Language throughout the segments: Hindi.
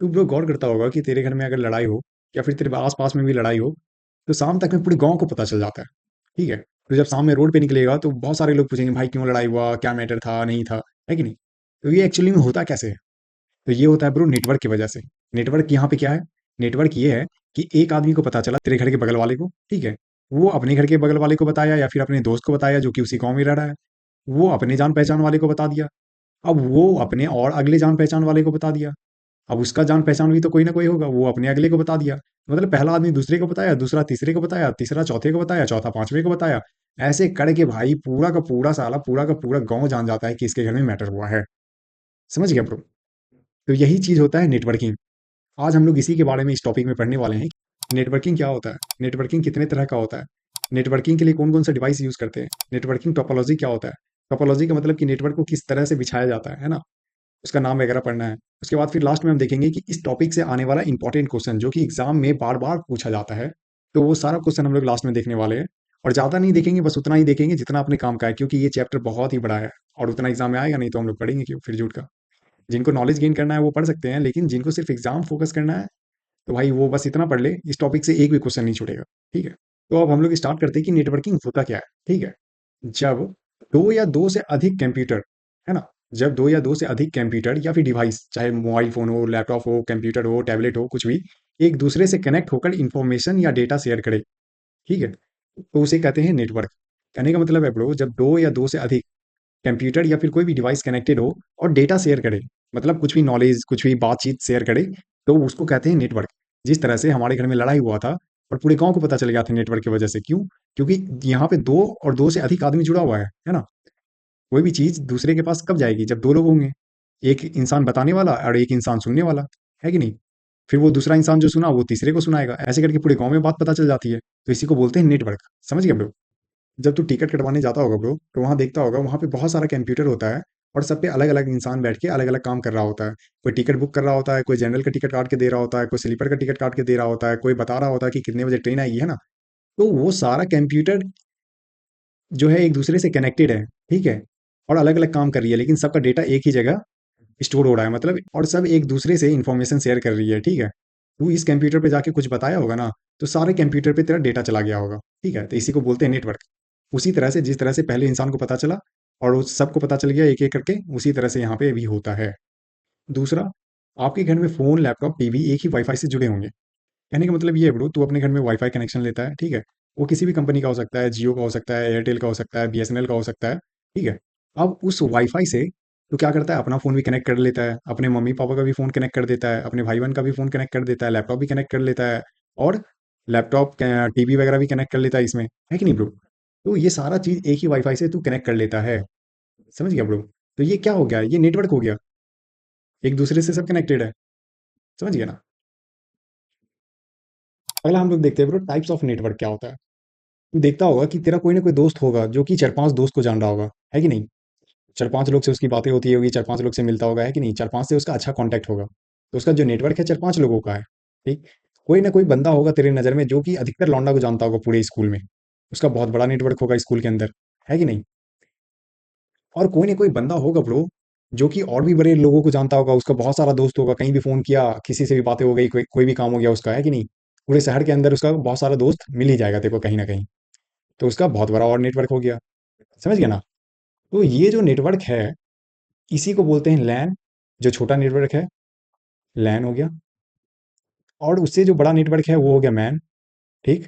तू ब्रो गौर करता होगा कि तेरे घर में अगर लड़ाई हो या फिर तेरे आस पास में भी लड़ाई हो तो शाम तक में पूरे गांव को पता चल जाता है। ठीक है, तो जब शाम में रोड पे निकलेगा तो बहुत सारे लोग पूछेंगे भाई क्यों लड़ाई हुआ, क्या मैटर था, नहीं था, है कि नहीं। तो ये एक्चुअली में होता कैसे है? तो ये होता है ब्रो नेटवर्क की वजह से। नेटवर्क यहाँ पे क्या है? नेटवर्क ये है कि एक आदमी को पता चला तेरे घर के बगल वाले को, ठीक है, वो अपने घर के बगल वाले को बताया या फिर अपने दोस्त को बताया जो कि उसी गांव में रह रहा है, वो अपने जान पहचान वाले को बता दिया, अब वो अपने और अगले जान पहचान वाले को बता दिया, अब उसका जान पहचान भी तो कोई ना कोई होगा, वो अपने अगले को बता दिया। मतलब पहला आदमी दूसरे को बताया, दूसरा तीसरे को बताया, तीसरा चौथे को बताया, चौथा पांचवें को बताया। ऐसे करके भाई पूरा का पूरा साला पूरा का पूरा गांव जान जाता है कि इसके घर में मैटर हुआ है। समझ गया ब्रो? तो यही चीज होता है नेटवर्किंग। आज हम लोग इसी के बारे में इस टॉपिक में पढ़ने वाले हैं। नेटवर्किंग क्या होता है, नेटवर्किंग कितने तरह का होता है, नेटवर्किंग के लिए कौन कौन सा डिवाइस यूज करते हैं, नेटवर्किंग टोपोलॉजी क्या होता है, टोपोलॉजी का मतलब कि नेटवर्क को किस तरह से बिछाया जाता है ना, उसका नाम वगैरह पढ़ना है। उसके बाद फिर लास्ट में हम देखेंगे कि इस टॉपिक से आने वाला इंपॉर्टेंट क्वेश्चन जो कि एग्जाम में बार बार पूछा जाता है, तो वो सारा क्वेश्चन हम लोग लास्ट में देखने वाले हैं। और ज़्यादा नहीं देखेंगे, बस उतना ही देखेंगे जितना अपने काम का है, क्योंकि ये चैप्टर बहुत ही बड़ा है और उतना एग्जाम में आएगा नहीं तो हम लोग पढ़ेंगे क्यों फिर झूठ का। जिनको नॉलेज गेन करना है वो पढ़ सकते हैं, लेकिन जिनको सिर्फ एग्जाम फोकस करना है तो भाई वो बस इतना पढ़ ले, इस टॉपिक से एक भी क्वेश्चन नहीं छूटेगा। ठीक है, तो अब हम लोग स्टार्ट करते हैं कि नेटवर्किंग होता क्या है। ठीक है, जब दो या दो से अधिक कंप्यूटर, है ना, जब दो या दो से अधिक कंप्यूटर या फिर डिवाइस, चाहे मोबाइल फोन हो, लैपटॉप हो, कंप्यूटर हो, टैबलेट हो, कुछ भी, एक दूसरे से कनेक्ट होकर इंफॉर्मेशन या डेटा शेयर करे, ठीक है, तो उसे कहते हैं नेटवर्क। कहने का मतलब है ब्रो, जब दो या दो से अधिक कंप्यूटर या फिर कोई भी डिवाइस कनेक्टेड हो और डेटा शेयर करे, मतलब कुछ भी नॉलेज, कुछ भी बातचीत शेयर करे, तो उसको कहते हैं नेटवर्क। जिस तरह से हमारे घर में लड़ाई हुआ था और पूरे गांव को पता चल गया था नेटवर्क की वजह से, क्यों? क्योंकि यहाँ पे दो और दो से अधिक आदमी जुड़ा हुआ है ना। कोई भी चीज दूसरे के पास कब जाएगी? जब दो लोग होंगे, एक इंसान बताने वाला और एक इंसान सुनने वाला, है कि नहीं। फिर वो दूसरा इंसान जो सुना वो तीसरे को सुनाएगा, ऐसे करके पूरे गांव में बात पता चल जाती है, तो इसी को बोलते हैं नेटवर्क। समझ गए ब्रो? जब तू टिकट कटवाने जाता होगा ब्रो, तो वहाँ देखता होगा वहाँ पे बहुत सारा कंप्यूटर होता है और सब पे अलग अलग इंसान बैठ के अलग अलग काम कर रहा होता है। कोई टिकट बुक कर रहा होता है, कोई जनरल का टिकट काट के दे रहा होता है, कोई स्लीपर का टिकट काट के दे रहा होता है, कोई बता रहा होता है कि कितने बजे ट्रेन आएगी, है ना। तो वो सारा कंप्यूटर जो है एक दूसरे से कनेक्टेड है, ठीक है, और अलग अलग काम कर रही है, लेकिन सबका डेटा एक ही जगह स्टोर हो रहा है, मतलब, और सब एक दूसरे से इंफॉर्मेशन शेयर कर रही है। ठीक है, तू इस कंप्यूटर पे जाके कुछ बताया होगा ना, तो सारे कंप्यूटर पे तेरा डेटा चला गया होगा। ठीक है, तो इसी को बोलते हैं नेटवर्क। उसी तरह से जिस तरह से पहले इंसान को पता चला और उस सबको पता चल गया एक एक करके, उसी तरह से यहाँ पे भी होता है। दूसरा, आपके घर में फोन, लैपटॉप, टीवी एक ही वाईफाई से जुड़े होंगे। कहने का मतलब ये है ब्रो, तू अपने घर में वाईफाई कनेक्शन लेता है, ठीक है, वो किसी भी कंपनी का हो सकता है, जियो का हो सकता है, एयरटेल का हो सकता है, बीएसएनएल का हो सकता है। ठीक है, अब उस वाईफाई से तो क्या करता है, अपना फ़ोन भी कनेक्ट कर लेता है, अपने मम्मी पापा का भी फ़ोन कनेक्ट कर देता है, अपने भाई बहन का भी फ़ोन कनेक्ट कर देता है, लैपटॉप भी कनेक्ट कर लेता है, और लैपटॉप टीवी वगैरह भी कनेक्ट कर लेता है इसमें, है कि नहीं ब्रो? तो ये सारा चीज़ एक ही वाईफाई से तू कनेक्ट कर लेता है। समझ गया ब्रो? तो ये क्या हो गया, ये नेटवर्क हो गया, एक दूसरे से सब कनेक्टेड है। समझ गया ना? अगला हम लोग देखते हैं ब्रो, टाइप्स ऑफ नेटवर्क क्या होता है। तू देखता होगा कि तेरा कोई ना कोई दोस्त होगा जो कि 4-5 दोस्त को जान रहा होगा, है कि नहीं? 4-5 लोग से उसकी बातें होती होगी, 4-5 लोग से मिलता होगा, है कि नहीं? 4-5 से उसका अच्छा कॉन्टैक्ट होगा। तो उसका जो नेटवर्क है 4-5 लोगों का है, ठीक? कोई ना कोई बंदा होगा तेरे नज़र में जो कि अधिकतर लौंडा को जानता होगा पूरे स्कूल में। उसका बहुत बड़ा नेटवर्क होगा स्कूल के अंदर, है कि नहीं? और कोई ना कोई बंदा होगा ब्रो, जो कि और भी बड़े लोगों को जानता होगा, उसका बहुत सारा दोस्त होगा, कहीं भी फ़ोन किया, किसी से भी बातें हो गई, कोई भी काम हो गया उसका, है कि नहीं? पूरे शहर के अंदर उसका बहुत सारा दोस्त मिल ही जाएगा तेरे को कहीं न कहीं। तो उसका बहुत बड़ा और नेटवर्क हो गया। समझ गया ना? तो ये जो नेटवर्क है, इसी को बोलते हैं लैन। जो छोटा नेटवर्क है, लैन हो गया, और उससे जो बड़ा नेटवर्क है वो हो गया मैन, ठीक?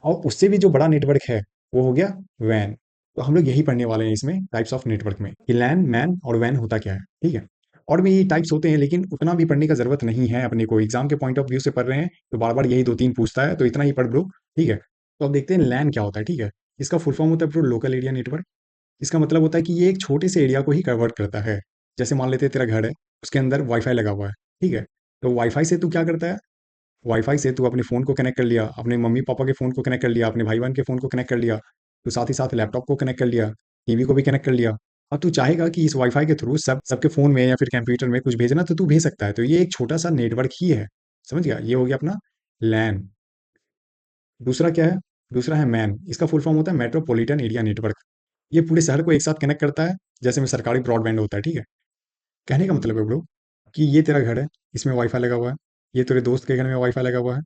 और उससे भी जो बड़ा नेटवर्क है वो हो गया वैन। तो हम लोग यही पढ़ने वाले हैं इसमें टाइप्स ऑफ नेटवर्क में कि लैन, मैन और वैन होता क्या है, ठीक है। और भी टाइप्स होते हैं, लेकिन उतना भी पढ़ने का जरूरत नहीं है अपने को, एग्जाम के पॉइंट ऑफ व्यू से पढ़ रहे हैं तो बार बार यही दो तीन पूछता है, तो इतना ही पढ़ लो। ठीक है, तो अब देखते हैं लैन क्या होता है। ठीक है, इसका फुल फॉर्म होता है ब्रो लोकल एरिया नेटवर्क। इसका मतलब होता है कि ये एक छोटे से एरिया को ही कवर करता है। जैसे मान लेते हैं तेरा घर है, उसके अंदर वाईफाई लगा हुआ है, ठीक है, तो वाईफाई से तू क्या करता है, वाईफाई से तू अपने फ़ोन को कनेक्ट कर लिया, अपने मम्मी पापा के फ़ोन को कनेक्ट कर लिया, अपने भाई बहन के फ़ोन को कनेक्ट कर लिया, तो साथ ही साथ लैपटॉप को कनेक्ट कर लिया, टीवी को भी कनेक्ट कर लिया। अब तू चाहेगा कि इस वाईफाई के थ्रू सबके फ़ोन में या फिर कंप्यूटर में कुछ भेजना, तो तू भेज सकता है। तो ये एक छोटा सा नेटवर्क ही है। समझ गया? ये हो गया अपना लैन। दूसरा क्या है? दूसरा है मैन। इसका फुल फॉर्म होता है मेट्रोपॉलिटन एरिया नेटवर्क। ये पूरे शहर को एक साथ कनेक्ट करता है, जैसे में सरकारी ब्रॉडबैंड होता है, ठीक है। कहने का मतलब है ब्रो, कि ये तेरा घर है, इसमें वाईफाई लगा हुआ है, ये तेरे दोस्त के घर में वाईफाई लगा हुआ है,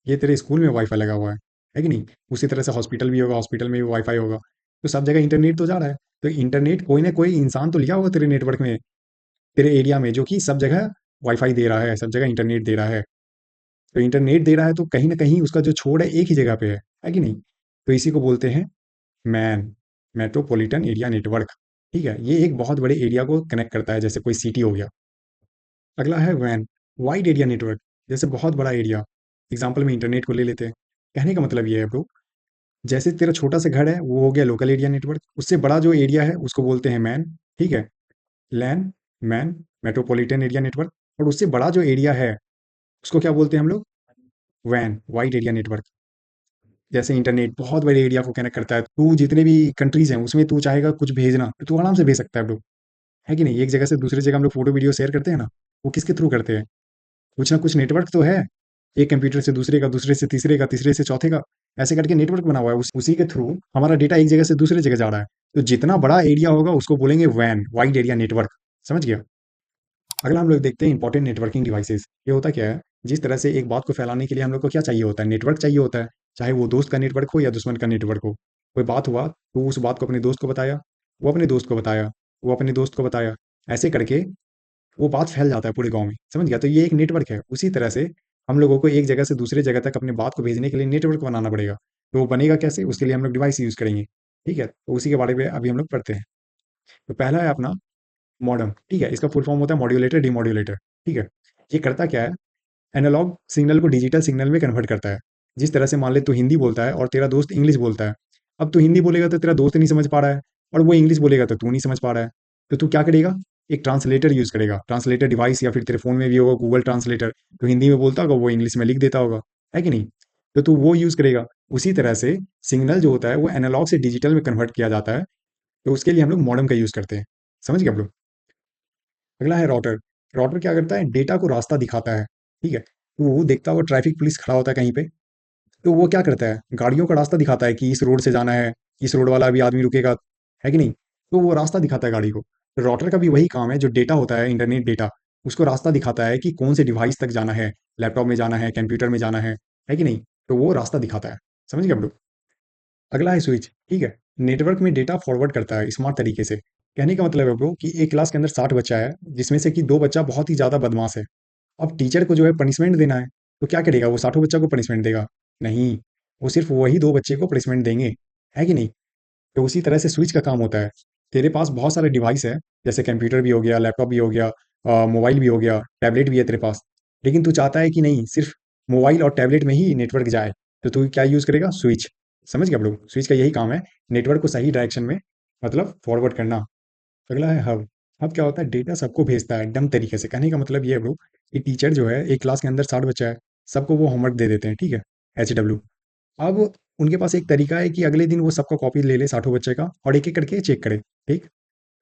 ये तेरे स्कूल में वाईफाई लगा हुआ है कि नहीं? उसी तरह से हॉस्पिटल भी होगा, हॉस्पिटल में भी वाईफाई होगा। तो सब जगह इंटरनेट तो जा रहा है। तो इंटरनेट कोई ना कोई इंसान तो लिया होगा तेरे नेटवर्क में, तेरे एरिया में, जो कि सब जगह वाईफाई दे रहा है, सब जगह इंटरनेट दे रहा है। तो इंटरनेट दे रहा है तो कहीं ना कहीं उसका जो छोर है एक ही जगह पे है कि नहीं? तो इसी को बोलते हैं मैन, मेट्रोपॉलिटन एरिया नेटवर्क। ठीक है, ये एक बहुत बड़े एरिया को कनेक्ट करता है, जैसे कोई सिटी हो गया। अगला है वैन, वाइड एरिया नेटवर्क, जैसे बहुत बड़ा एरिया। एग्जाम्पल में इंटरनेट को ले लेते हैं। कहने का मतलब ये है ब्रो, जैसे तेरा छोटा सा घर है वो हो गया लोकल एरिया नेटवर्क, उससे बड़ा जो एरिया है उसको बोलते हैं मैन। ठीक है, लैन, मैन, मेट्रोपॉलिटन एरिया नेटवर्क। और उससे बड़ा जो एरिया है उसको क्या बोलते हैं हम लोग? वैन, वाइड एरिया नेटवर्क। जैसे इंटरनेट बहुत बड़े एरिया को कनेक्ट करता है, तू जितने भी कंट्रीज हैं उसमें तू चाहेगा कुछ भेजना तो तू आराम से भेज सकता है ब्रो, है कि नहीं? एक जगह से दूसरी जगह हम लोग फोटो वीडियो शेयर करते हैं ना, वो किसके थ्रू करते हैं? कुछ ना कुछ नेटवर्क तो है। एक कंप्यूटर से दूसरे का, दूसरे से तीसरे का, तीसरे से चौथे का, ऐसे करके नेटवर्क बना हुआ है। उसी के थ्रू हमारा डेटा एक जगह से दूसरे जगह जा रहा है। तो जितना बड़ा एरिया होगा उसको बोलेंगे वैन, वाइड एरिया नेटवर्क। समझ गया? अगला हम लोग देखते हैं इंपॉर्टेंट नेटवर्किंग डिवाइसेस। ये होता क्या है, जिस तरह से एक बात को फैलाने के लिए हम लोग को क्या चाहिए होता है? नेटवर्क चाहिए होता है। चाहे वो दोस्त का नेटवर्क हो या दुश्मन का नेटवर्क हो। कोई बात हुआ तो उस बात को अपने दोस्त को बताया, वो अपने दोस्त को बताया, वो अपने दोस्त को बताया, ऐसे करके वो बात फैल जाता है पूरे गाँव में। समझ गया? तो ये एक नेटवर्क है। उसी तरह से हम लोगों को एक जगह से दूसरे जगह तक अपनी बात को भेजने के लिए नेटवर्क बनाना पड़ेगा। तो वो बनेगा कैसे? उसके लिए हम लोग डिवाइस यूज़ करेंगे। ठीक है? तो उसी के बारे में अभी हम लोग पढ़ते हैं। तो पहला है अपना मॉडेम। ठीक है? इसका फुल फॉर्म होता है मॉड्यूलेटर, डिमॉड्यूलेटर। ठीक है? ये करता क्या है? एनालॉग सिग्नल को डिजिटल सिग्नल में कन्वर्ट करता है। जिस तरह से मान ले तू हिंदी बोलता है और तेरा दोस्त इंग्लिश बोलता है। अब तू हिंदी बोलेगा तो तेरा दोस्त नहीं समझ पा रहा है, और वो इंग्लिश बोलेगा तो तू नहीं समझ पा रहा है। तो तू क्या करेगा? एक ट्रांसलेटर यूज़ करेगा, ट्रांसलेटर डिवाइस, या फिर तेरे फ़ोन में भी होगा गूगल ट्रांसलेटर। तो हिंदी में बोलता होगा, वो इंग्लिश में लिख देता होगा, है कि नहीं? तो तू वो यूज़ करेगा। उसी तरह से सिग्नल जो होता है वो एनालॉग से डिजिटल में कन्वर्ट किया जाता है। तो उसके लिए हम लोग मॉडेम का यूज़ करते हैं। समझ गए आप लोग? अगला है राउटर। राउटर क्या करता है? डेटा को रास्ता दिखाता है। ठीक है? तो वो देखता होगा ट्रैफिक पुलिस खड़ा होता है कहीं पे, तो वो क्या करता है? गाड़ियों का रास्ता दिखाता है कि इस रोड से जाना है, इस रोड वाला अभी आदमी रुकेगा, है कि नहीं? तो वो रास्ता दिखाता है गाड़ी को। तो राउटर का भी वही काम है, जो डेटा होता है, इंटरनेट डेटा, उसको रास्ता दिखाता है कि कौन से डिवाइस तक जाना है, लैपटॉप में जाना है, कंप्यूटर में जाना है कि नहीं? तो वो रास्ता दिखाता है। समझ गए आप लोग? अगला है स्विच। ठीक है? नेटवर्क में डेटा फॉरवर्ड करता है स्मार्ट तरीके से। कहने का मतलब है ब्रो कि एक क्लास के अंदर 60 बच्चा है, जिसमें से कि 2 बच्चा बहुत ही ज़्यादा बदमाश है। अब टीचर को जो है पनिशमेंट देना है, तो क्या करेगा? वो सातों बच्चों को पनिशमेंट देगा? नहीं, वो सिर्फ वही 2 बच्चे को पनिशमेंट देंगे, है कि नहीं? तो उसी तरह से स्विच का काम होता है। तेरे पास बहुत सारे डिवाइस है, जैसे कंप्यूटर भी हो गया, लैपटॉप भी हो गया, मोबाइल भी हो गया, टैबलेट भी है तेरे पास। लेकिन तू चाहता है कि नहीं, सिर्फ मोबाइल और टैबलेट में ही नेटवर्क जाए, तो तू क्या यूज़ करेगा? स्विच। समझ गए आप लोग? स्विच का यही काम है, नेटवर्क को सही डायरेक्शन में मतलब फॉरवर्ड करना। अगला है हब। हब क्या होता है? डेटा सबको भेजता है डम तरीके से। कहने का मतलब ये है ब्रो कि टीचर जो है, एक क्लास के अंदर 60 बच्चा है, सबको वो होमवर्क दे देते हैं। ठीक है? HW। अब उनके पास एक तरीका है कि अगले दिन वो सबका कॉपी ले ले, साठों बच्चे का, और एक एक करके चेक करे। ठीक?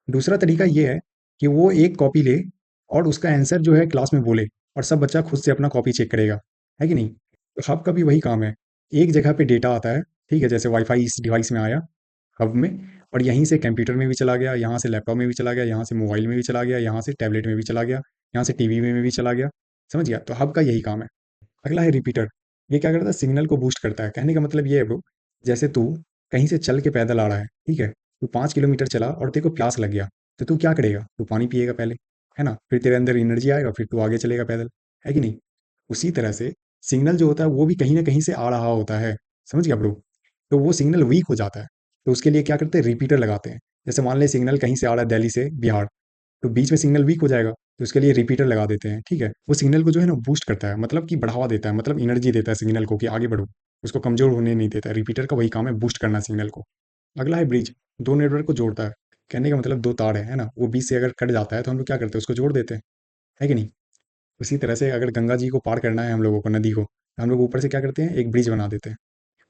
दूसरा तरीका ये है कि वो एक कॉपी ले और उसका आंसर जो है क्लास में बोले, और सब बच्चा खुद से अपना कॉपी चेक करेगा, है कि नहीं? तो हब का भी वही काम है। एक जगह पे डेटा आता है, ठीक है, जैसे वाईफाई इस डिवाइस में आया हब में, और यहीं से कंप्यूटर में भी चला गया, यहाँ से लैपटॉप में भी चला गया, यहाँ से मोबाइल में भी चला गया, यहाँ से टैबलेट में भी चला गया, यहाँ से टीवी में भी चला गया। समझ गया? तो हब का यही काम है। अगला है रिपीटर। ये क्या करता है? सिग्नल को बूस्ट करता है। कहने का मतलब ये है ब्रो, जैसे तू कहीं से चल के पैदल आ रहा है, ठीक है? तू 5 किलोमीटर चला और तेरे को प्यास लग गया, तो तू क्या करेगा? तू पानी पिएगा पहले, है ना? फिर तेरे अंदर एनर्जी आएगा, फिर तू आगे चलेगा पैदल, है कि नहीं? उसी तरह से सिग्नल जो होता है वो भी कहीं ना कहीं से आ रहा होता है। समझ गया ब्रो? तो वो सिग्नल वीक हो जाता है, तो उसके लिए क्या करते हैं? रिपीटर लगाते हैं। जैसे मान ले सिग्नल कहीं से आ रहा है, दिल्ली से बिहार, तो बीच में सिग्नल वीक हो जाएगा, तो उसके लिए रिपीटर लगा देते हैं। ठीक है? वो सिग्नल को जो है ना बूस्ट करता है, मतलब कि बढ़ावा देता है, मतलब एनर्जी देता है सिग्नल को कि आगे बढ़ो, उसको कमजोर होने नहीं देता है। रिपीटर का वही काम है, बूस्ट करना सिग्नल को। अगला है ब्रिज। दो नेटवर्क को जोड़ता है। कहने का मतलब दो तार है ना, वो बीच से अगर कट जाता है तो हम लोग क्या करते हैं? उसको जोड़ देते हैं, है कि नहीं? उसी तरह से अगर गंगा जी को पार करना है हम लोगों को, नदी को, तो हम लोग ऊपर से क्या करते हैं? एक ब्रिज बना देते हैं।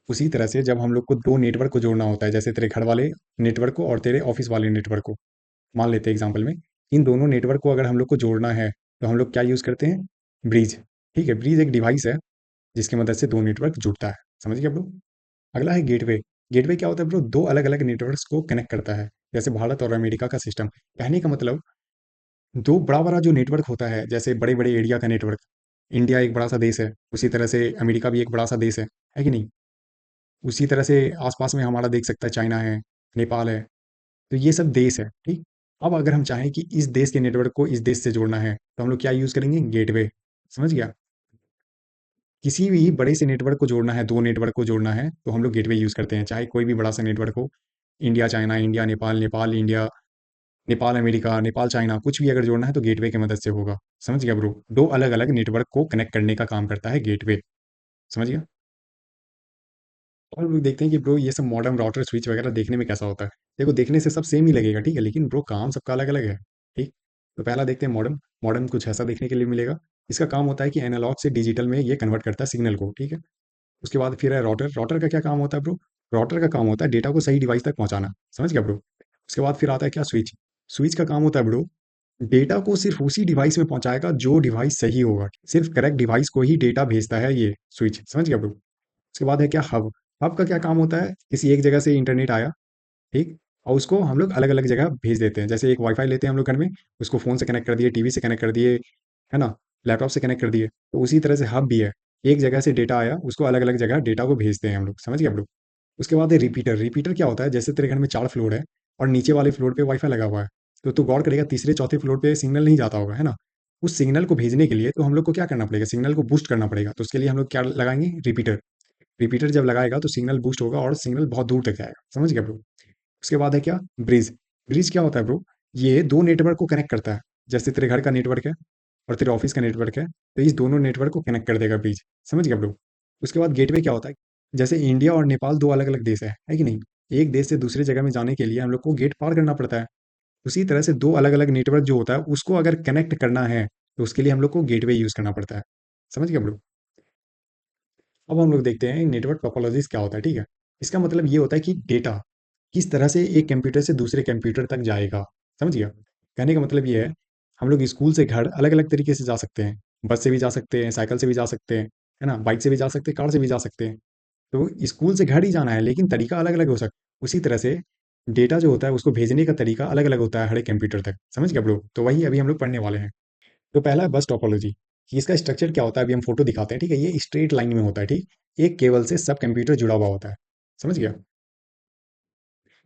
उसी तरह से जब हम लोग को दो नेटवर्क को जोड़ना होता है, जैसे तेरे घर वाले नेटवर्क को और तेरे ऑफिस वाले नेटवर्क को, मान लेते हैं एग्जाम्पल में, इन दोनों नेटवर्क को अगर हम लोग को जोड़ना है तो हम लोग क्या यूज़ करते हैं? ब्रिज। ठीक है? ब्रिज एक डिवाइस है जिसकी मदद से दो नेटवर्क जुड़ता है। समझ गए आप लोग? अगला है गेटवे। गेटवे क्या होता है ब्रो? दो अलग अलग नेटवर्क्स को कनेक्ट करता है, जैसे भारत और अमेरिका का सिस्टम। कहने का मतलब दो बड़ा बड़ा जो नेटवर्क होता है, जैसे बड़े बड़े एरिया का नेटवर्क, इंडिया एक बड़ा सा देश है, उसी तरह से अमेरिका भी एक बड़ा सा देश है कि नहीं? उसी तरह से आसपास में हमारा देख सकता है, चाइना है, नेपाल है, तो ये सब देश है, ठीक। अब अगर हम चाहें कि इस देश के नेटवर्क को इस देश से जोड़ना है, तो हम लोग क्या यूज़ करेंगे? गेटवे। समझ गया? किसी भी बड़े से नेटवर्क को जोड़ना है, दो नेटवर्क को जोड़ना है, तो हम लोग गेटवे यूज़ करते हैं, चाहे कोई भी बड़ा सा नेटवर्क हो, India China, India Nepal, Nepal India, Nepal America, Nepal China, कुछ भी अगर जोड़ना है तो गेटवे की मदद से होगा। समझ गया ब्रो? दो अलग अलग नेटवर्क को कनेक्ट करने का काम करता है गेटवे। समझ गया? और लोग देखते हैं कि ब्रो ये सब मॉडेम राउटर स्विच वगैरह देखने में कैसा होता है। देखो देखने से सब सेम ही लगेगा, ठीक है, लेकिन ब्रो काम सबका अलग अलग है, ठीक। तो पहला देखते हैं मॉडेम। मॉडेम कुछ ऐसा देखने के लिए मिलेगा। इसका काम होता है कि एनालॉग से डिजिटल में ये कन्वर्ट करता है सिग्नल को, ठीक है। उसके बाद फिर है राउटर। राउटर का क्या काम होता है ब्रो? राउटर का काम होता है डेटा को सही डिवाइस तक पहुंचाना। समझ गया ब्रो? उसके बाद फिर आता है क्या? स्विच। स्विच का काम होता है ब्रो, डेटा को सिर्फ उसी डिवाइस में पहुंचाएगा जो डिवाइस सही होगा, सिर्फ करेक्ट डिवाइस को ही डेटा भेजता है ये स्विच। समझ गया ब्रो? उसके बाद है क्या? हब। हब का क्या काम होता है? किसी एक जगह से इंटरनेट आया, ठीक, और उसको हम लोग अलग अलग जगह भेज देते हैं। जैसे एक वाईफाई लेते हैं हम लोग घर में, उसको फ़ोन से कनेक्ट कर दिए, टीवी से कनेक्ट कर दिए, है ना, लैपटॉप से कनेक्ट कर दिए, तो उसी तरह से हब भी है। एक जगह से डेटा आया, उसको अलग अलग जगह डेटा को भेजते हैं हम लोग। समझ गया ब्रो? उसके बाद है रिपीटर। रिपीटर क्या होता है? जैसे तेरे घर में 4 फ्लोर है और नीचे वाले फ्लोर पे वाईफाई लगा हुआ है, तो तू गौर करेगा तीसरे चौथे फ्लोर पे सिग्नल नहीं जाता होगा, है ना? उस सिग्नल को भेजने के लिए तो हम लोग को क्या करना पड़ेगा? सिग्नल को बूस्ट करना पड़ेगा, तो उसके लिए हम लोग क्या लगाएंगे? रिपीटर। रिपीटर जब लगाएगा तो सिग्नल बूस्ट होगा और सिग्नल बहुत दूर तक जाएगा। समझ गया ब्रो? उसके बाद है क्या? ब्रिज। ब्रिज क्या होता है ब्रो? ये दो नेटवर्क को कनेक्ट करता है। जैसे तेरे घर का नेटवर्क है और तेरे ऑफिस का नेटवर्क है, तो इस दोनों नेटवर्क को कनेक्ट कर देगा ब्रिज। समझ गया ब्रो? उसके बाद गेटवे क्या होता है? जैसे इंडिया और नेपाल दो अलग अलग देश है कि नहीं? एक देश से दूसरे जगह में जाने के लिए हम लोग को गेट पार करना पड़ता है। उसी तरह से दो अलग अलग नेटवर्क जो होता है उसको अगर कनेक्ट करना है, तो उसके लिए हम लोग को गेटवे यूज करना पड़ता है। समझ गया ब्रो? अब हम लोग देखते हैं नेटवर्क टोपोलॉजीज क्या होता है, ठीक है। इसका मतलब ये होता है कि डेटा किस तरह से एक कंप्यूटर से दूसरे कंप्यूटर तक जाएगा। समझ गया? कहने का मतलब ये है, हम लोग स्कूल से घर अलग अलग तरीके से जा सकते हैं। बस से भी जा सकते हैं, साइकिल से भी जा सकते हैं, है ना, बाइक से भी जा सकते हैं, कार से भी जा सकते हैं। तो स्कूल से घर ही जाना है, लेकिन तरीका अलग अलग हो सकता है। उसी तरह से डेटा जो होता है उसको भेजने का तरीका अलग अलग होता है हर एक कंप्यूटर तक। समझ गया ब्रो? तो वही अभी हम लोग पढ़ने वाले हैं। तो पहला है बस टोपोलॉजी, कि इसका स्ट्रक्चर क्या होता है अभी हम फोटो दिखाते हैं, ठीक है। ये स्ट्रेट लाइन में होता है, ठीक। एक केबल से सब कंप्यूटर जुड़ा हुआ होता है। समझ गया?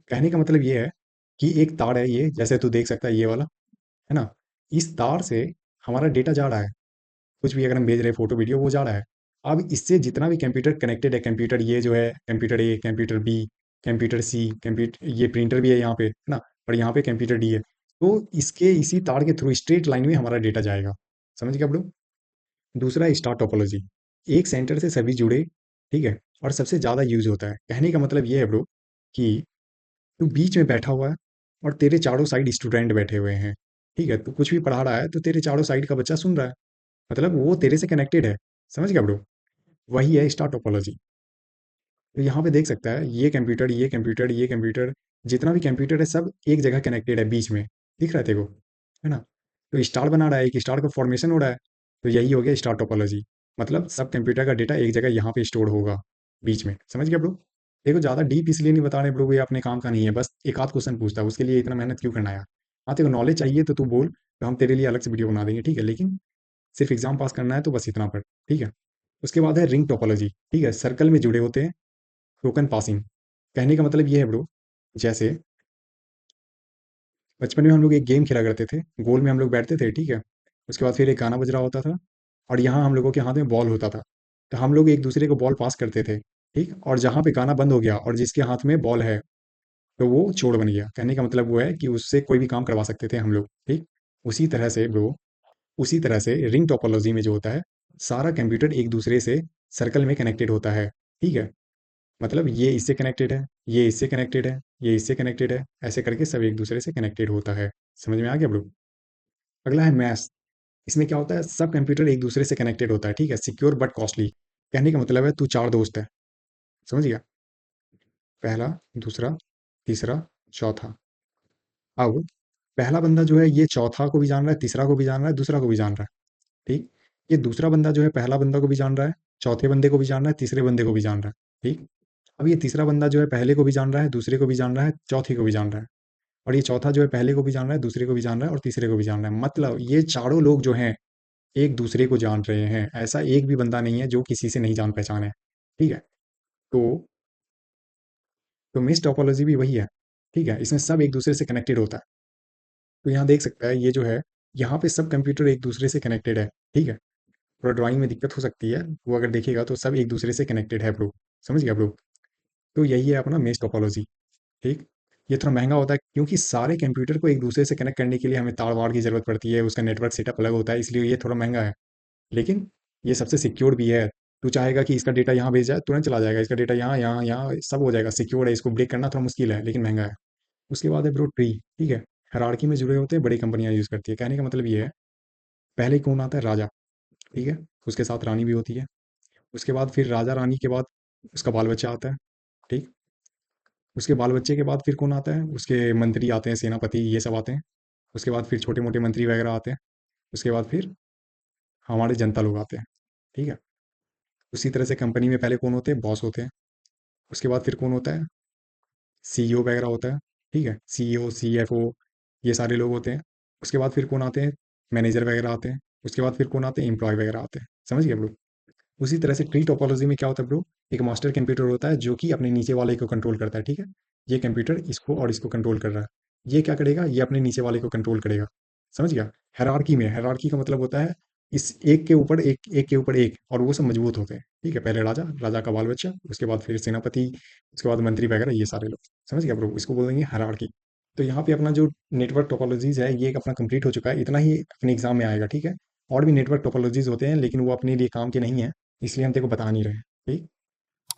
कहने का मतलब ये है कि एक तार है, ये जैसे तू देख सकता है ये वाला, है ना। इस तार से हमारा डेटा जा रहा है, कुछ भी अगर हम भेज रहे हैं फोटो वीडियो वो जा रहा है। अब इससे जितना भी कंप्यूटर कनेक्टेड है, कंप्यूटर ये जो है कंप्यूटर ए, कंप्यूटर बी, कंप्यूटर सी, कंप्यूटर ये प्रिंटर भी है यहाँ पे, है ना, और यहाँ पे कंप्यूटर डी है। तो इसके इसी तार के थ्रू स्ट्रेट लाइन में हमारा डेटा जाएगा। समझ गया ब्रो? दूसरा है स्टार टोपोलॉजी। एक सेंटर से सभी जुड़े, ठीक है, और सबसे ज़्यादा यूज़ होता है। कहने का मतलब ये है ब्रो कि तू बीच में बैठा हुआ है और तेरे चारों साइड स्टूडेंट बैठे हुए हैं, ठीक है। तू कुछ भी पढ़ा रहा है तो तेरे चारों साइड का बच्चा सुन रहा है, मतलब वो तेरे से कनेक्टेड है। समझ गया ब्रो? वही है स्टार टोपोलॉजी। तो यहाँ पे देख सकता है ये कंप्यूटर, ये कंप्यूटर, ये कंप्यूटर, जितना भी कंप्यूटर है सब एक जगह कनेक्टेड है बीच में। दिख रहा है तेरे को, है ना? तो स्टार बना रहा है, एक स्टार का फॉर्मेशन हो रहा है। तो यही हो गया स्टार टोपोलॉजी। मतलब सब कंप्यूटर का डेटा एक जगह यहाँ पे स्टोर होगा बीच में। समझ गया ब्रो? देखो ज़्यादा डीप इसलिए नहीं बता रहे ब्रो, ये अपने काम का नहीं है, बस एक आध क्वेश्चन पूछता है, उसके लिए इतना मेहनत क्यों करना यार। हाँ तेरे को नॉलेज चाहिए तो तू बोल, तो हम तेरे लिए अलग से वीडियो बना देंगे, ठीक है, लेकिन सिर्फ एग्जाम पास करना है तो बस इतना पढ़, ठीक है। उसके बाद है रिंग टोपोलॉजी, ठीक है, सर्कल में जुड़े होते हैं, टोकन पासिंग। कहने का मतलब ये है ब्रो, जैसे बचपन में हम लोग एक गेम खेला करते थे, गोल में हम लोग बैठते थे, ठीक है। उसके बाद फिर एक गाना बज रहा होता था और यहाँ हम लोगों के हाथ में बॉल होता था। तो हम लोग एक दूसरे को बॉल पास करते थे, ठीक, और जहाँ पे गाना बंद हो गया और जिसके हाथ में बॉल है, तो वो चोर बन गया। कहने का मतलब वो है कि उससे कोई भी काम करवा सकते थे हम लोग, ठीक। उसी तरह से ब्रो, उसी तरह से रिंग टोपोलॉजी में जो होता है, सारा कंप्यूटर एक दूसरे से सर्कल में कनेक्टेड होता है, ठीक है। मतलब ये इससे कनेक्टेड है, ये इससे कनेक्टेड है, ये इससे कनेक्टेड है, ऐसे करके सब एक दूसरे से कनेक्टेड होता है। समझ में आ गया ब्रो? अगला है मैश। इसमें क्या होता है? सब कंप्यूटर एक दूसरे से कनेक्टेड होता है, ठीक है, सिक्योर बट कॉस्टली। कहने का मतलब है तू चार दोस्त है, समझ गया? पहला, दूसरा, तीसरा, चौथा। अब पहला बंदा जो है ये चौथा को भी जान रहा है, तीसरा को भी जान रहा है, दूसरा को भी जान रहा है, ठीक। ये दूसरा बंदा जो है पहला बंदा को भी जान रहा है, चौथे बंदे को भी जान रहा है, तीसरे बंदे को भी जान रहा है, ठीक। अब ये तीसरा बंदा जो है पहले को भी जान रहा है, दूसरे को भी जान रहा है, चौथे को भी जान रहा है। और ये चौथा जो है पहले को भी जान रहा है, दूसरे को भी जान रहा है और तीसरे को भी जान रहा है। मतलब ये चारों लोग जो हैं एक दूसरे को जान रहे हैं। ऐसा एक भी बंदा नहीं है जो किसी से नहीं जान पहचान है। ठीक है। तो मेश टोपोलॉजी भी वही है। ठीक है, इसमें सब एक दूसरे से कनेक्टेड होता है। तो यहाँ देख सकता है ये जो है, यहाँ पे सब कंप्यूटर एक दूसरे से कनेक्टेड है। ठीक है। थोड़ा ड्राइंग में दिक्कत हो सकती है, वो अगर देखेगा तो सब एक दूसरे से कनेक्टेड है ब्रो। समझ गया ब्रो? तो यही है अपना मेश टोपोलॉजी। ठीक। ये थोड़ा महंगा होता है क्योंकि सारे कंप्यूटर को एक दूसरे से कनेक्ट करने के लिए हमें तार वार की जरूरत पड़ती है, उसका नेटवर्क सेटअप अलग होता है, इसलिए ये थोड़ा महंगा है। लेकिन ये सबसे सिक्योर भी है। तू चाहेगा कि इसका डेटा यहाँ भेज जाए, तुरंत चला जाएगा, इसका डेटा यहाँ यहाँ यहाँ सब हो जाएगा, सिक्योर है, इसको ब्रेक करना थोड़ा मुश्किल है लेकिन महंगा है। उसके बाद है ब्रो ट्री। ठीक है। हायरार्की में जुड़े होते हैं, बड़ी कंपनियां यूज करती है। कहने का मतलब ये है, पहले कौन आता है? राजा। ठीक है। उसके साथ रानी भी होती है। उसके बाद फिर राजा रानी के बाद उसका बाल बच्चा आता है। ठीक। उसके बाल बच्चे के बाद फिर कौन आता है? उसके मंत्री आते हैं, सेनापति, ये सब आते हैं। उसके बाद फिर छोटे मोटे मंत्री वगैरह आते हैं। उसके बाद फिर हमारे जनता लोग आते हैं। ठीक है। उसी तरह से कंपनी में पहले कौन होते हैं? बॉस होते हैं। उसके बाद फिर कौन होता है? सीईओ वगैरह होता है। ठीक है, सीईओ, सीएफओ, ये सारे लोग होते हैं। उसके बाद फिर कौन आते हैं? मैनेजर वगैरह आते हैं। उसके बाद फिर कौन आते हैं? एम्प्लॉय वगैरह आते हैं। समझ गए ब्रो? उसी तरह से ट्री टोपोलॉजी में क्या होता है ब्रो? एक मास्टर कंप्यूटर होता है जो कि अपने नीचे वाले को कंट्रोल करता है। ठीक है। ये कंप्यूटर इसको और इसको कंट्रोल कर रहा है। ये क्या करेगा? ये अपने नीचे वाले को कंट्रोल करेगा। समझ गया? हायरार्की में, हायरार्की का मतलब होता है इस एक के ऊपर एक, एक के ऊपर एक, और वो सब मजबूत होते हैं। ठीक है। पहले राजा, राजा का बाल बच्चा, उसके बाद फिर सेनापति, उसके बाद मंत्री वगैरह, ये सारे लोग। समझ गया ब्रो? इसको बोलेंगे हायरार्की। तो यहाँ पे अपना जो नेटवर्क टोपोलॉजीज है ये एक अपना कंप्लीट हो चुका है। इतना ही अपने एग्जाम में आएगा। ठीक है। और भी नेटवर्क टोपोलॉजीज होते हैं लेकिन वो अपने लिए काम के नहीं है, इसलिए हम तेरे को बता नहीं रहे हैं। ठीक।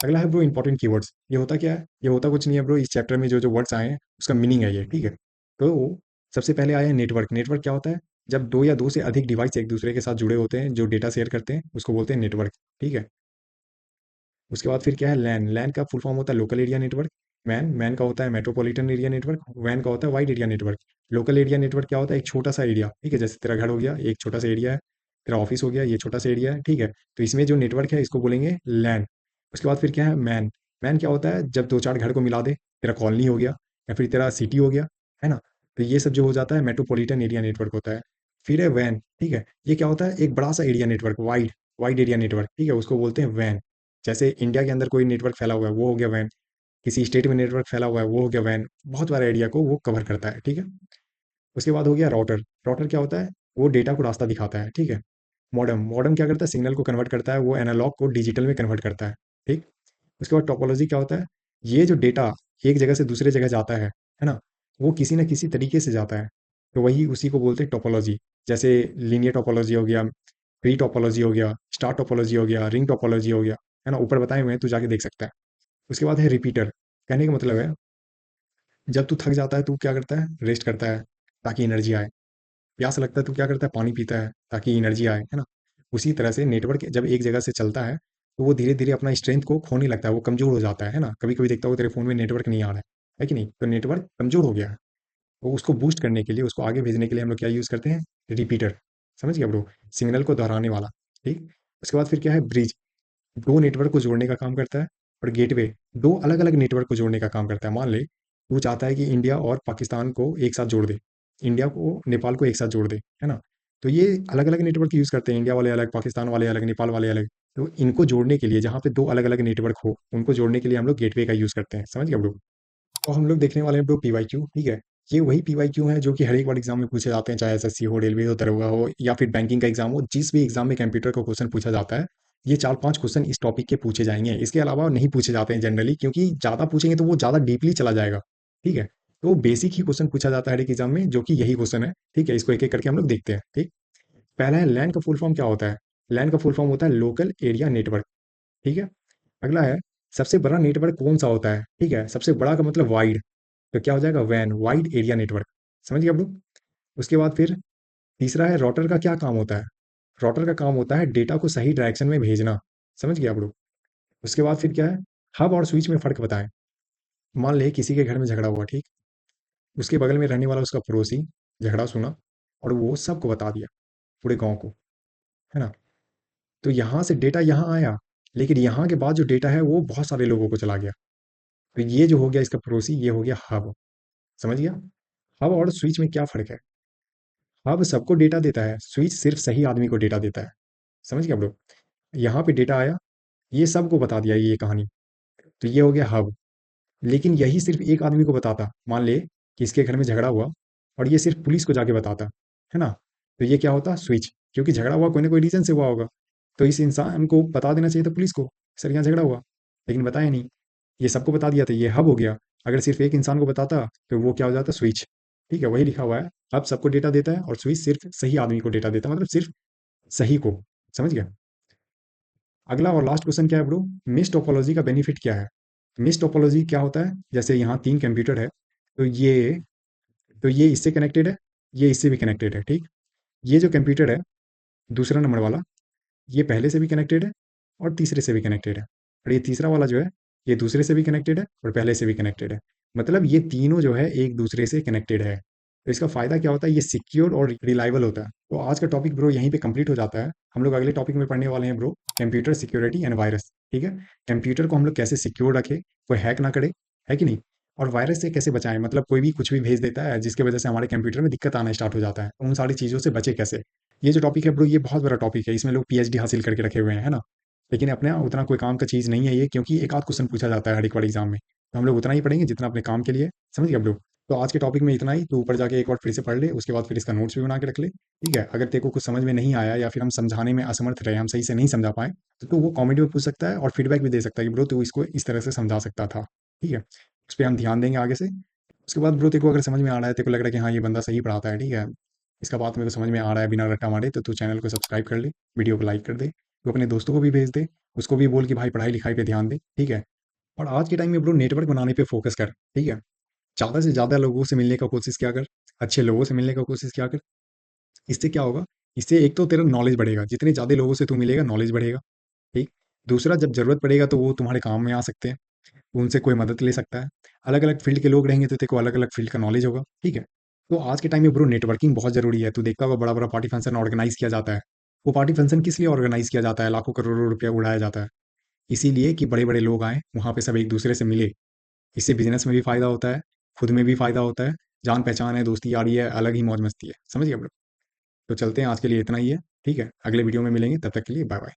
अगला है ब्रो इंपॉर्टेंट कीवर्ड्स। ये होता क्या है? ये होता कुछ नहीं है ब्रो, इस चैप्टर में जो जो वर्ड्स आए हैं उसका मीनिंग है ये। ठीक है। तो सबसे पहले आया है नेटवर्क। नेटवर्क क्या होता है? जब दो या दो से अधिक डिवाइस एक दूसरे के साथ जुड़े होते हैं, जो डेटा शेयर करते हैं, उसको बोलते हैं नेटवर्क। ठीक है। उसके बाद फिर क्या है? लैन। लैन का फुल फॉर्म होता है local area network. Man, man का होता है मेट्रोपॉलिटन एरिया नेटवर्क। वैन का होता है wide area network. Local area network क्या होता है? एक छोटा सा एरिया। ठीक है, जैसे तेरा घर हो गया, एक छोटा सा एरिया है। तेरा ऑफिस हो गया, ये छोटा सा एरिया है। ठीक है। तो इसमें जो नेटवर्क है इसको बोलेंगे लैन। उसके बाद फिर क्या है? मैन। मैन क्या होता है? जब दो चार घर को मिला दे, तेरा कॉलोनी हो गया या फिर तेरा सिटी हो गया, है ना? तो ये सब जो हो जाता है मेट्रोपॉलिटन एरिया नेटवर्क होता है। फिर है वैन। ठीक है। ये क्या होता है? एक बड़ा सा area network, wide, wide area network. ठीक है, उसको बोलते हैं वैन। जैसे इंडिया के अंदर कोई नेटवर्क फैला हुआ है वो हो गया वैन। किसी स्टेट में नेटवर्क फैला हुआ है वो हो गया वैन। बहुत बड़ा एरिया को वो कवर करता है। ठीक है। उसके बाद हो गया राउटर। राउटर क्या होता है? वो डेटा को रास्ता दिखाता है। ठीक है। मॉडेम। मॉडेम क्या करता है? सिग्नल को कन्वर्ट करता है, वो एनालॉग को डिजिटल में कन्वर्ट करता है। ठीक। उसके बाद टोपोलॉजी क्या होता है? ये जो डेटा एक जगह से दूसरे जगह जाता है ना, वो किसी ना किसी तरीके से जाता है। तो वही उसी को बोलते हैं टोपोलॉजी। जैसे लीनियर टोपोलॉजी हो गया, ट्री टोपोलॉजी हो गया, स्टार टोपोलॉजी हो गया, रिंग टोपोलॉजी हो गया, है ना? ऊपर बताए हुए हैं, तू जाके देख सकता है। उसके बाद है रिपीटर। कहने का मतलब है जब तू थक जाता है तू क्या करता है? रेस्ट करता है ताकि एनर्जी आए। प्यास लगता है तू क्या करता है? पानी पीता है ताकि एनर्जी आए, है ना? उसी तरह से नेटवर्क जब एक जगह से चलता है तो वो धीरे धीरे अपना स्ट्रेंथ को खोने लगता है, वो कमजोर हो जाता है ना? कभी कभी देखता हो तेरे फोन में नेटवर्क नहीं आ रहा है कि नहीं? तो नेटवर्क कमजोर हो गया है। तो उसको बूस्ट करने के लिए, उसको आगे भेजने के लिए हम लोग क्या यूज करते हैं? रिपीटर। समझ गया ब्रो? सिग्नल को दोहराने वाला। ठीक। उसके बाद फिर क्या है? ब्रिज। दो नेटवर्क को जोड़ने का काम करता है। और गेटवे दो अलग अलग नेटवर्क को जोड़ने का काम करता है। मान ले तू चाहता है कि इंडिया और पाकिस्तान को एक साथ जोड़ दे, इंडिया को नेपाल को एक साथ जोड़ दे, है ना? तो ये अलग अलग नेटवर्क यूज करते हैं, इंडिया वाले अलग, पाकिस्तान वाले अलग, नेपाल वाले अलग। तो इनको जोड़ने के लिए, जहाँ पे दो अलग अलग नेटवर्क हो, उनको जोड़ने के लिए हम लोग गेटवे का यूज करते हैं। समझ गया ब्रो? तो हम लोग देखने वाले हैं ब्रो पीवाईक्यू। ठीक है। ये वही पीवाईक्यू है जो कि हर एक बार एग्जाम में पूछे जाते हैं, चाहे एसएससी हो, रेलवे हो, दरोगा हो, या फिर बैंकिंग का एग्जाम हो। जिस भी एग्जाम में कंप्यूटर का क्वेश्चन पूछा जाता है, ये चार पांच क्वेश्चन इस टॉपिक के पूछे जाएंगे। इसके अलावा नहीं पूछे जाते हैं जनरली, क्योंकि ज्यादा पूछेंगे तो वो ज्यादा डीपली चला जाएगा। ठीक है। तो बेसिक ही क्वेश्चन पूछा जाता है हर एक एग्जाम में, जो कि यही क्वेश्चन है। ठीक है, इसको एक एक करके हम लोग देखते हैं। ठीक। पहला है लैन का फुल फॉर्म क्या होता है? लैन का फुल फॉर्म होता है लोकल एरिया नेटवर्क। ठीक है। अगला है सबसे बड़ा नेटवर्क कौन सा होता है? ठीक है, सबसे बड़ा का मतलब वाइड। तो क्या हो जाएगा? वैन, वाइड एरिया नेटवर्क। समझ गए आप लोग? उसके बाद फिर तीसरा है राउटर का क्या काम होता है? राउटर का काम होता है डेटा को सही डायरेक्शन में भेजना। समझ गए आप लोग? उसके बाद फिर क्या है? हब और स्विच में फर्क बताएं। मान ले किसी के घर में झगड़ा हुआ, ठीक? उसके बगल में रहने वाला उसका पड़ोसी झगड़ा सुना और वो सबको बता दिया, पूरे गांव को, है ना? तो यहाँ से डेटा यहाँ आया, लेकिन यहाँ के बाद जो डेटा है वो बहुत सारे लोगों को चला गया। तो ये जो हो गया इसका पड़ोसी, ये हो गया हब। समझ गया? हब और स्विच में क्या फ़र्क है? हब सबको डेटा देता है, स्विच सिर्फ़ सही आदमी को डेटा देता है। समझ गए आप लोग? यहाँ पे डेटा आया, ये सबको बता दिया ये कहानी, तो ये हो गया हब। लेकिन यही सिर्फ़ एक आदमी को बताता, मान ले कि इसके घर में झगड़ा हुआ और ये सिर्फ़ पुलिस को जाके बताता, है ना? तो ये क्या होता? स्विच, क्योंकि झगड़ा हुआ कोई ना कोई रीज़न से हुआ होगा। तो इस इंसान को बता देना चाहिए था पुलिस को, सर यहाँ झगड़ा हुआ, लेकिन बताया नहीं। ये सबको बता दिया, तो ये हब हो गया। अगर सिर्फ़ एक इंसान को बताता, तो वो क्या हो जाता? स्विच। ठीक है, वही लिखा हुआ है, हब सबको डेटा देता है और स्विच सिर्फ़ सही आदमी को डेटा देता है, मतलब सिर्फ़ सही को। समझ गए? अगला और लास्ट क्वेश्चन क्या है ब्रो? मेश टोपोलॉजी का बेनिफिट क्या है? मेश टोपोलॉजी क्या होता है? जैसे यहाँ 3 कंप्यूटर है, तो ये इससे कनेक्टेड है, ये इससे भी कनेक्टेड है, ठीक? ये जो कंप्यूटर है, दूसरा नंबर वाला, ये पहले से भी कनेक्टेड है और तीसरे से भी कनेक्टेड है। और ये तीसरा वाला जो है, ये दूसरे से भी कनेक्टेड है और पहले से भी कनेक्टेड है। मतलब ये तीनों जो है एक दूसरे से कनेक्टेड है। तो इसका फ़ायदा क्या होता है? ये सिक्योर और रिलायबल होता है। तो आज का टॉपिक ब्रो यहीं पे कंप्लीट हो जाता है। हम लोग अगले टॉपिक में पढ़ने वाले हैं bro, computer security and virus. ठीक है? कंप्यूटर को हम लोग कैसे सिक्योर रखें, कोई हैक ना करे, है कि नहीं? और वायरस से कैसे बचाएँ, मतलब कोई भी कुछ भी भेज देता है जिसकी वजह से हमारे कंप्यूटर में दिक्कत आना स्टार्ट हो जाता है। उन सारी चीज़ों से बचे कैसे? ये जो टॉपिक है ब्रो, ये बहुत बड़ा टॉपिक है। इसमें लोग पीएचडी हासिल करके रखे हुए हैं, है ना? लेकिन अपने यहाँ उतना कोई काम का चीज़ नहीं है ये, क्योंकि एक आध क्वेश्चन पूछा जाता है हर एक बार एग्जाम में। तो हम लोग उतना ही पढ़ेंगे जितना अपने काम के लिए है। समझ गए आप लोग? तो आज के टॉपिक में इतना ही। तो ऊपर जाके एक बार फिर से पढ़ ले, उसके बाद फिर इसका नोट्स भी बना के रख ले। ठीक है? अगर तेरे को कुछ समझ में नहीं आया या फिर हम समझाने में असमर्थ रहे, हम सही से नहीं समझा पाए, तो तू वो कमेंट में पूछ सकता है और फीडबैक भी दे सकता है कि ब्रो तू इसको इस तरह से समझा सकता था। ठीक है? उस पे हम ध्यान देंगे आगे से। उसके बाद ब्रो तेरे को अगर समझ में आ रहा है, तेरे को लग रहा है कि हाँ, ये बंदा सही पढ़ाता है, ठीक है? इसका बात मेरे को समझ में आ रहा है बिना रट्टा मारे, तो तू चैनल को सब्सक्राइब कर ले, वीडियो को लाइक कर दे, तू अपने दोस्तों को भी भेज दे, उसको भी बोल कि भाई पढ़ाई-लिखाई पे ध्यान दे, ठीक है? और आज के टाइम में ब्रो नेटवर्क बनाने पे फ़ोकस कर, ठीक है? ज़्यादा से ज़्यादा लोगों से मिलने का कोशिश किया कर, अच्छे लोगों से मिलने का कोशिश किया कर। इससे क्या होगा? इससे एक तो तेरा नॉलेज बढ़ेगा, जितने ज़्यादा लोगों से तू मिलेगा, नॉलेज बढ़ेगा, ठीक? दूसरा, जब ज़रूरत पड़ेगा तो वो तुम्हारे काम में आ सकते हैं, उनसे कोई मदद ले सकता है। अलग-अलग फ़ील्ड के लोग रहेंगे तो तेरे को अलग-अलग फ़ील्ड का नॉलेज होगा, ठीक है? तो आज के टाइम में ब्रो नेटवर्किंग बहुत ज़रूरी है। तू देखता होगा बड़ा-बड़ा पार्टी फंक्शन ऑर्गेनाइज़ किया जाता है। वो पार्टी फंक्शन किस लिए ऑर्गेनाइज़ किया जाता है? लाखों करोड़ों रुपया उड़ाया जाता है। इसीलिए कि बड़े-बड़े लोग आएँ, वहाँ पे सब एक-दूसरे से मिले। इससे बिज़नेस में भी फ़ायदा होता है, खुद में भी फ़ायदा होता है, जान-पहचान है, दोस्ती यारी है, अलग ही मौज-मस्ती है। समझ गए आप लोग? तो चलते हैं, आज के लिए इतना ही है, ठीक है? अगले वीडियो में मिलेंगे, तब तक के लिए बाय-बाय।